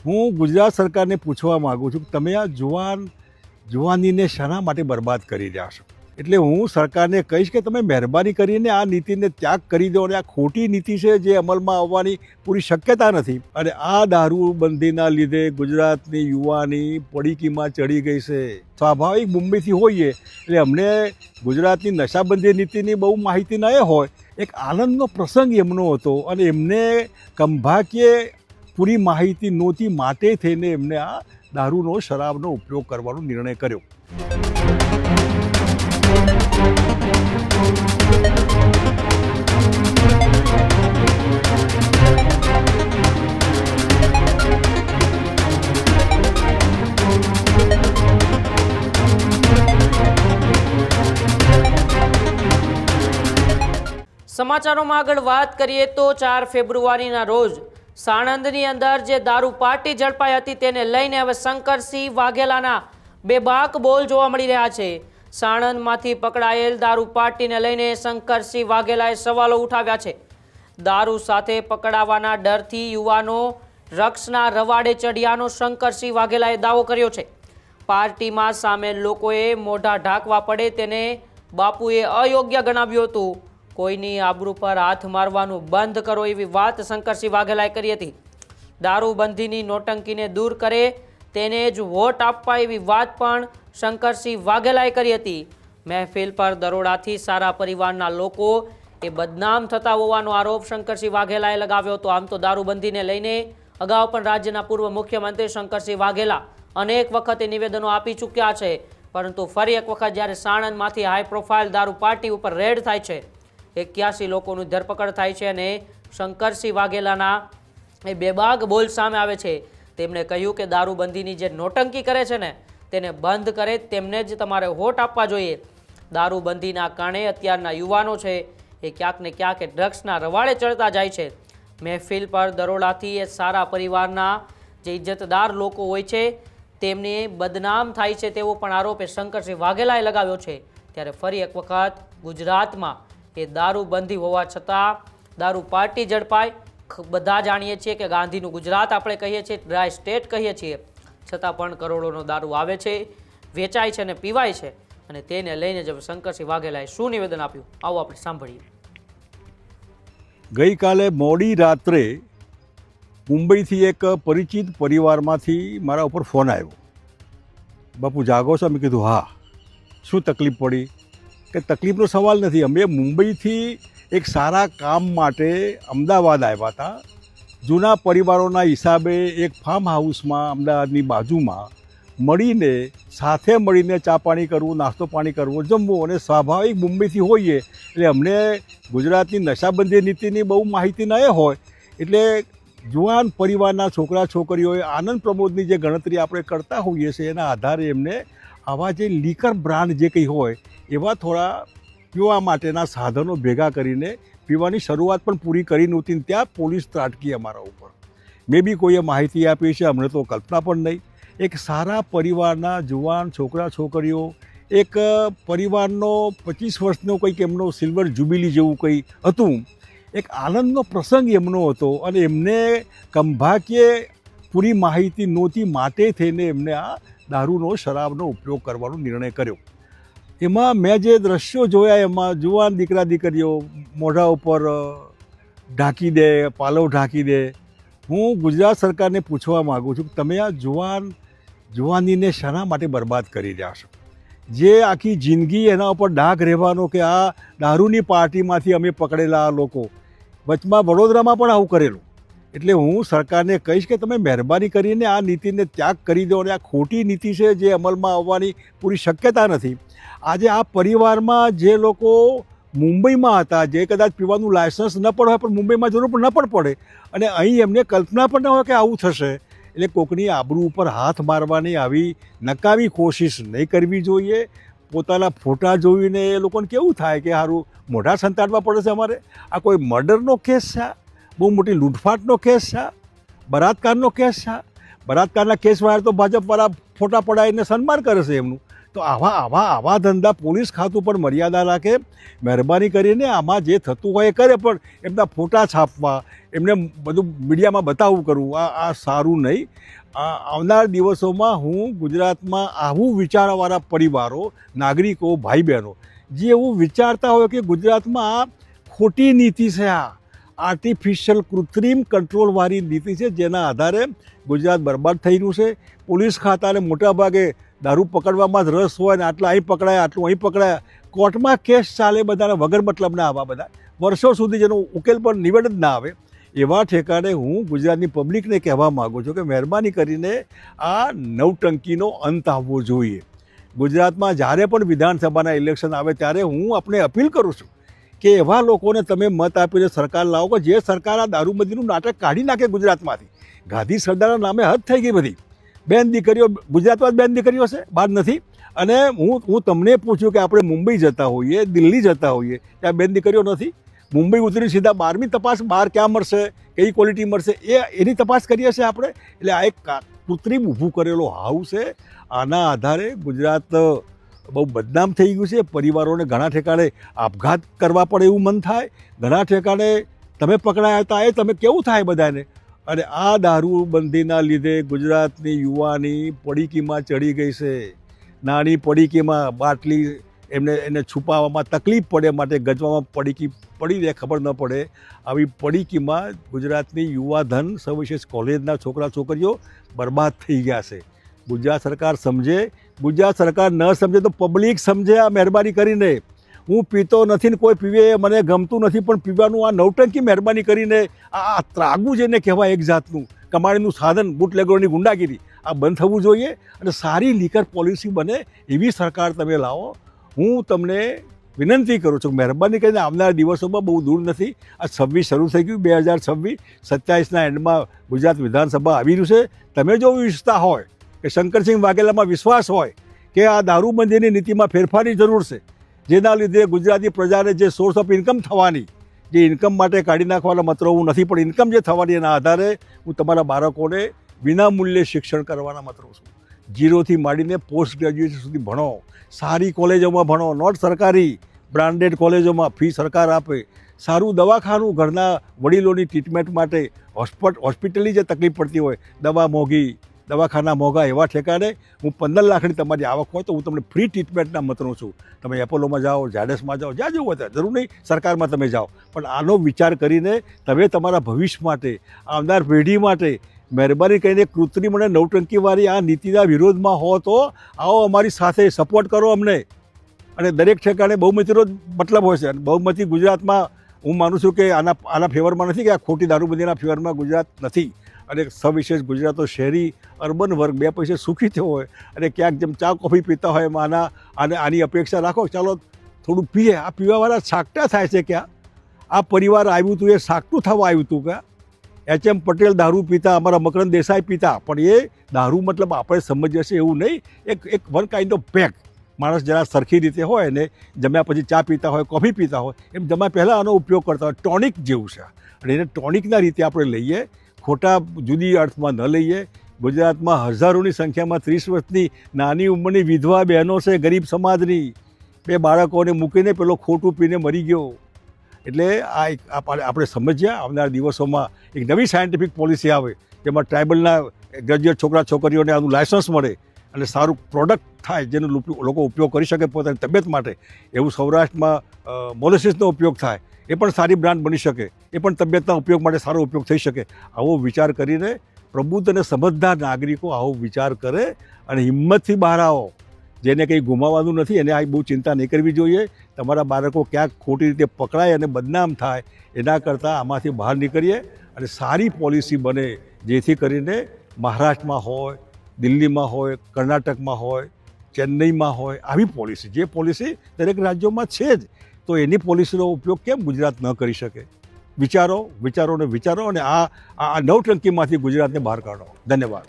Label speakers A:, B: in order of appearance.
A: હું ગુજરાત સરકારને પૂછવા માગું છું કે તમે આ જુવાનીને શાના માટે બરબાદ કરી રહ્યા છો. એટલે હું સરકારને કહીશ કે તમે મહેરબાની કરીને આ નીતિને ત્યાગ કરી દો અને આ ખોટી નીતિ છે જે અમલમાં આવવાની પૂરી શક્યતા નથી. અને આ દારૂબંધીના લીધે ગુજરાતની યુવાની પડીકીમાં ચડી ગઈ છે. સ્વાભાવિક મુંબઈથી હોઈએ એટલે અમને ગુજરાતની નશાબંધી નીતિની બહુ માહિતી ન હોય. એક આનંદનો પ્રસંગ એમનો હતો અને એમને કંભાકીય પૂરી માહિતી નહોતી, માટે થઈને એમને આ દારૂનો શરાબનો ઉપયોગ કરવાનો નિર્ણય કર્યો.
B: સમાચારોમાં આગળ વાત કરીએ તો 4 ફેબ્રુઆરીના રોજ સાણંદની અંદર જે દારૂ પાર્ટી ઝડપાઈ હતી તેને લઈને હવે શંકરસિંહ વાઘેલાના બેબાક બોલ જોવા મળી રહ્યા છે. સાણંદમાંથી પકડાયેલ દારૂ પાર્ટીને લઈને શંકરસિંહ વાઘેલાએ સવાલો ઉઠાવ્યા છે. દારૂ સાથે પકડાવાના ડરથી યુવાનો ડ્રગ્સના રવાડે ચઢ્યાનો શંકરસિંહ વાઘેલાએ દાવો કર્યો છે. પાર્ટીમાં સામેલ લોકોએ મોઢા ઢાંકવા પડે તેને બાપુએ અયોગ્ય ગણાવ્યું હતું. કોઈની આબરૂ પર હાથ મારવાનું બંધ કરો એવી વાત શંકરસિંહ વાઘેલાએ કરી હતી. દારૂબંધીની નોટંકીને દૂર કરે તેને જ વોટ આપવા એવી વાત પણ શંકરસિંહ વાઘેલાએ કરી હતી. મહેફિલ પર દરોડાથી સારા પરિવારના લોકો એ બદનામ થતા હોવાનો આરોપ શંકરસિંહ વાઘેલાએ લગાવ્યો હતો. આમ તો દારૂબંધીને લઈને અગાઉ પણ રાજ્યના પૂર્વ મુખ્યમંત્રી શંકરસિંહ વાઘેલા અનેક વખતે નિવેદનો આપી ચૂક્યા છે, પરંતુ ફરી એક વખત જ્યારે સાણંદમાંથી હાઈ પ્રોફાઇલ દારૂ પાર્ટી ઉપર રેડ થાય છે, 81 લોકોની ધરપકડ થાય છે અને શંકરસિંહ વાઘેલાના એ બેબાક બોલ સામે આવે છે. તેમણે કહ્યું કે દારૂબંધીની જે નોટંકી કરે છે ને તેને બંધ કરે, તેમને જ તમારે વોટ આપવા જોઈએ. દારૂબંધીના કારણે અત્યારના યુવાનો છે એ ક્યાંક ને ક્યાંક ડ્રગ્સના રવાડે ચડતા જાય છે. મહેફિલ પર દરોડાથી એ સારા પરિવારના જે ઇજ્જતદાર લોકો હોય છે તેમને બદનામ થાય છે તેવો પણ આરોપ એ શંકરસિંહ વાઘેલાએ લગાવ્યો છે. ત્યારે ફરી એક વખત ગુજરાતમાં એ દારૂબંધી હોવા છતાં દારૂ પાર્ટી ઝડપાય. બધા જાણીએ છીએ કે ગાંધીનું ગુજરાત આપણે કહીએ છીએ, ડ્રાય સ્ટેટ કહીએ છીએ, છતાં પણ કરોડોનો દારૂ આવે છે, વેચાય છે અને પીવાય છે. અને તેને લઈને જ શંકરસિંહ વાઘેલાએ શું નિવેદન આપ્યું આવો આપણે સાંભળીએ.
A: ગઈકાલે મોડી રાત્રે મુંબઈથી એક પરિચિત પરિવારમાંથી મારા ઉપર ફોન આવ્યો. બાપુ જાગો છો? મેં કીધું હા. શું તકલીફ પડી? કે તકલીફનો સવાલ નથી, અમે મુંબઈથી એક સારા કામ માટે અમદાવાદ આવ્યા હતા. જૂના પરિવારોના હિસાબે એક ફાર્મ હાઉસમાં અમદાવાદની બાજુમાં સાથે મળીને ચા પાણી કરવું, નાસ્તો પાણી કરવો, જમવું. અને સ્વાભાવિક મુંબઈથી હોઈએ એટલે અમને ગુજરાતની નશાબંધી નીતિની બહુ માહિતી ન હોય. એટલે જુવાન પરિવારના છોકરા છોકરીઓએ આનંદ પ્રમોદની જે ગણતરી આપણે કરતા હોઈએ છીએ એના આધારે એમને આવા જે લીકર બ્રાન્ડ જે કંઈ હોય એવા થોડા પીવા માટેના સાધનો ભેગા કરીને પીવાની શરૂઆત પણ પૂરી કરી નહોતી. ત્યાં પોલીસ ત્રાટકી અમારા ઉપર. મે બી કોઈએ માહિતી આપી છે, અમને તો કલ્પના પણ નહીં. એક સારા પરિવારના જુવાન છોકરા છોકરીઓ, એક પરિવારનો 25 વર્ષનો કંઈક એમનો સિલ્વર જ્યુબિલી જેવું કંઈ હતું. એક આનંદનો પ્રસંગ એમનો હતો અને એમને કંભાકીય પૂરી માહિતી નહોતી, માટે થઈને એમને આ દારૂનો શરાબનો ઉપયોગ કરવાનો નિર્ણય કર્યો. એમાં મેં જે દ્રશ્યો જોયા એમાં જુવાન દીકરા દીકરીઓ મોઢા ઉપર ઢાંકી દે, પાલવ ઢાંકી દે. હું ગુજરાત સરકારને પૂછવા માગું છું કે તમે આ જુવાનીને શાના માટે બરબાદ કરી રહ્યા છો. જે આખી જિંદગી એના ઉપર ડાઘ રહેવાનો કે આ દારૂની પાર્ટીમાંથી અમે પકડેલા લોકો. વચમાં વડોદરામાં પણ આવું કરેલું. એટલે હું સરકારને કહીશ કે તમે મહેરબાની કરીને આ નીતિને ત્યાગ કરી દો અને આ ખોટી નીતિ છે જે અમલમાં આવવાની પૂરી શક્યતા નથી. આજે આ પરિવારમાં જે લોકો મુંબઈમાં હતા, જે કદાચ પીવાનું લાયસન્સ ન પણ હોય પણ મુંબઈમાં જરૂર પણ ન પણ પડે અને અહીં એમને કલ્પના પણ ન હોય કે આવું થશે. એટલે કોકની આબરૂ ઉપર હાથ મારવાની આવી નકામી કોશિશ નહીં કરવી જોઈએ. પોતાના ફોટા જોઈને એ લોકોને કેવું થાય કે સારું મોઢા સંતાડવા પડે છે અમારે. આ કોઈ મર્ડરનો કેસ છે? બહુ મોટી લૂંટફાટનો કેસ છે? બળાત્કારનો કેસ છે? બળાત્કારના કેસવાળા તો ભાજપવાળા ફોટા પડાવીને સન્માન કરે છે એમનું. તો આવા ધંધા પોલીસ ખાતું પણ મર્યાદા રાખે. મહેરબાની કરીને આમાં જે થતું હોય એ કરે, પણ એમના ફોટા છાપવા, એમને બધું મીડિયામાં બતાવવું કરવું આ સારું નહીં. આવનાર દિવસોમાં હું ગુજરાતમાં આવું વિચારવાળા પરિવારો, નાગરિકો, ભાઈ બહેનો જે એવું વિચારતા હોય કે ગુજરાતમાં આ ખોટી નીતિ છે, આ આર્ટિફિશિયલ કૃત્રિમ કંટ્રોલવાળી નીતિ છે, જેના આધારે ગુજરાત બરબાદ થઈ રહ્યું છે. પોલીસ ખાતાને મોટાભાગે દારૂ પકડવામાં જ રસ હોય ને આટલા અહીં પકડાયા, આટલું અહીં પકડાયા, કોર્ટમાં કેસ ચાલે બધાને વગર મતલબના આવા બધા વર્ષો સુધી જેનો ઉકેલ પણ નિવેડ જ ના આવે. એવા ઠેકાણે હું ગુજરાતની પબ્લિકને કહેવા માગું છું કે મહેરબાની કરીને આ નવટંકીનો અંત આવવો જોઈએ. ગુજરાતમાં જ્યારે પણ વિધાનસભાના ઇલેક્શન આવે ત્યારે હું આપણે અપીલ કરું છું કે એવા લોકોને તમે મત આપીને સરકાર લાવો કે જે સરકાર આ દારૂબંધીનું નાટક કાઢી નાખે ગુજરાતમાંથી. ગાંધી સરદારના નામે હદ થઈ ગઈ બધી. બેન દીકરીઓ ગુજરાતમાં જ બેન દીકરીઓ છે, બહાર નથી. અને હું તમને પૂછ્યું કે આપણે મુંબઈ જતા હોઈએ, દિલ્હી જતા હોઈએ, ત્યાં બેન દીકરીઓ નથી. મુંબઈ ઉતરી સીધા 12મી તપાસ બહાર ક્યાં મળશે, કઈ ક્વોલિટી મળશે, એની તપાસ કરીએ છીએ આપણે. એટલે આ એક કૃત્રિમ ઊભું કરેલો હાઉસ છે. આના આધારે ગુજરાત બહુ બદનામ થઈ ગયું છે. પરિવારોને ઘણા ઠેકાણે આપઘાત કરવા પડે એવું મન થાય. ઘણા ઠેકાણે તમે પકડાયા હતા એ તમે કેવું થાય બધાને. અને આ દારૂબંધીના લીધે ગુજરાતની યુવાની પડીકીમાં ચડી ગઈ છે. નાની પડીકીમાં બાટલી એને છુપાવવામાં તકલીફ પડે માટે ગજવામાં પડીકી પડી રહે, ખબર ન પડે. આવી પડીકીમાં ગુજરાતની યુવાધન, સવિશેષ કોલેજના છોકરા છોકરીઓ બરબાદ થઈ ગયા છે. ગુજરાત સરકાર સમજે. ગુજરાત સરકાર ન સમજે તો પબ્લિક સમજે. આ મહેરબાની કરીને હું પીતો નથી ને કોઈ પીવે એ મને ગમતું નથી, પણ પીવાનું આ નવટંકી મહેરબાની કરીને આ ત્રાગુ જેને કહેવાય એક જાતનું કમાણીનું સાધન, બુટલેગરોની ગુંડાગીરી, આ બંધ થવું જોઈએ. અને સારી લીકર પોલિસી બને એવી સરકાર તમે લાવો. હું તમને વિનંતી કરું છું મહેરબાની કરીને આવનાર દિવસોમાં બહુ દૂર નથી, આ 26 શરૂ થઈ ગયું, 2026, 27ના એન્ડમાં ગુજરાત વિધાનસભા આવી રહ્યું છે. તમે જો ઈચ્છતા હોય કે શંકરસિંહ વાઘેલામાં વિશ્વાસ હોય કે આ દારૂબંધીની નીતિમાં ફેરફારની જરૂર છે, જેના લીધે ગુજરાતી પ્રજાને જે સોર્સ ઓફ ઇન્કમ થવાની, જે ઇન્કમ માટે કાઢી નાખવાના મતલબ હું નથી, પણ ઇન્કમ જે થવાની એના આધારે હું તમારા બાળકોને વિનામૂલ્યે શિક્ષણ કરવાના મતલબ છું. 0થી માંડીને પોસ્ટ ગ્રેજ્યુએશન સુધી ભણો, સારી કોલેજોમાં ભણો, નોટ સરકારી બ્રાન્ડેડ કોલેજોમાં, ફી સરકાર આપે, સારું દવાખાનું ઘરના વડીલોની ટ્રીટમેન્ટ માટે, હોસ્પિટલની જે તકલીફ પડતી હોય, દવા મોંઘી, દવાખાના મોંઘા, એવા ઠેકાણે હું 15 લાખની તમારી આવક હોય તો હું તમને ફ્રી ટ્રીટમેન્ટના મતનું છું. તમે એપોલોમાં જાઓ, ઝાયડસમાં જાઓ, જ્યાં જવું હોય જરૂર નહીં સરકારમાં તમે જાઓ, પણ આનો વિચાર કરીને તમે તમારા ભવિષ્ય માટે, આવનાર પેઢી માટે મહેરબાની કરીને કૃત્રિમ અને નવટંકીવાળી આ નીતિના વિરોધમાં હો તો આવો અમારી સાથે, સપોર્ટ કરો અમને. અને દરેક ઠેકાણે બહુમતીનો મતલબ હોય છે. અને બહુમતી ગુજરાતમાં હું માનું છું કે આના ફેવરમાં નથી, કે આ ખોટી દારૂબંધીના ફેવરમાં ગુજરાત નથી. અને સવિશેષ ગુજરાતો શહેરી અર્બન વર્ગ બે પૈસે સુખી થયો હોય અને ક્યાંક જેમ ચા કોફી પીતા હોય એમાં આની અપેક્ષા રાખો, ચાલો થોડું પીએ. આ પીવાવાળા સાકટા થાય છે ક્યાં? આ પરિવાર આવ્યું હતું એ સાકટું થવા આવ્યું હતું ક્યાં? HM પટેલ દારૂ પીતા, અમારા મકરંદ દેસાઈ પીતા, પણ એ દારૂ મતલબ આપણે સમજીએ છીએ એવું નહીં. એક વન કાઇન્ડ ઓફ પેક. માણસ જરા સરખી રીતે હોય ને જમ્યા પછી ચા પીતા હોય, કોફી પીતા હોય, એમ જમ્યા પહેલાં આનો ઉપયોગ કરતા હોય. ટોનિક જેવું છે. અને એને ટોનિકના રીતે આપણે લઈએ, ખોટા જુદી અર્થમાં ન લઈએ. ગુજરાતમાં હજારોની સંખ્યામાં 30 વર્ષની નાની ઉંમરની વિધવા બહેનો છે, ગરીબ સમાજની. 2 બાળકોને મૂકીને પેલો ખોટું પીને મરી ગયો. એટલે આપણે સમજ્યા આવનાર દિવસોમાં એક નવી સાયન્ટિફિક પોલિસી આવે, જેમાં ટ્રાઇબલના ગ્રેજ્યુએટ છોકરા છોકરીઓને આનું લાયસન્સ મળે અને સારું પ્રોડક્ટ થાય જેનો લોકો ઉપયોગ કરી શકે પોતાની તબિયત માટે. એવું સૌરાષ્ટ્રમાં મોલેસિસનો ઉપયોગ થાય, એ પણ સારી બ્રાન્ડ બની શકે, એ પણ તબિયતના ઉપયોગ માટે સારો ઉપયોગ થઈ શકે. આવો વિચાર કરીને પ્રબુદ્ધ અને સમજદાર નાગરિકો આવો વિચાર કરે અને હિંમતથી બહાર આવો. જેને કંઈ ગુમાવવાનું નથી એને આ બહુ ચિંતા નહીં કરવી જોઈએ. તમારા બાળકો ક્યાંક ખોટી રીતે પકડાય અને બદનામ થાય એના કરતાં આમાંથી બહાર નીકળીએ અને સારી પોલિસી બને, જેથી કરીને મહારાષ્ટ્રમાં હોય, દિલ્હીમાં હોય, કર્ણાટકમાં હોય, ચેન્નઈમાં હોય, આવી પોલિસી, જે પોલિસી દરેક રાજ્યોમાં છે જ, તો એની પોલિસીનો ઉપયોગ કેમ ગુજરાત ન કરી શકે? વિચારો અને આ નવટંકીમાંથી ગુજરાતને બહાર કાઢો. ધન્યવાદ.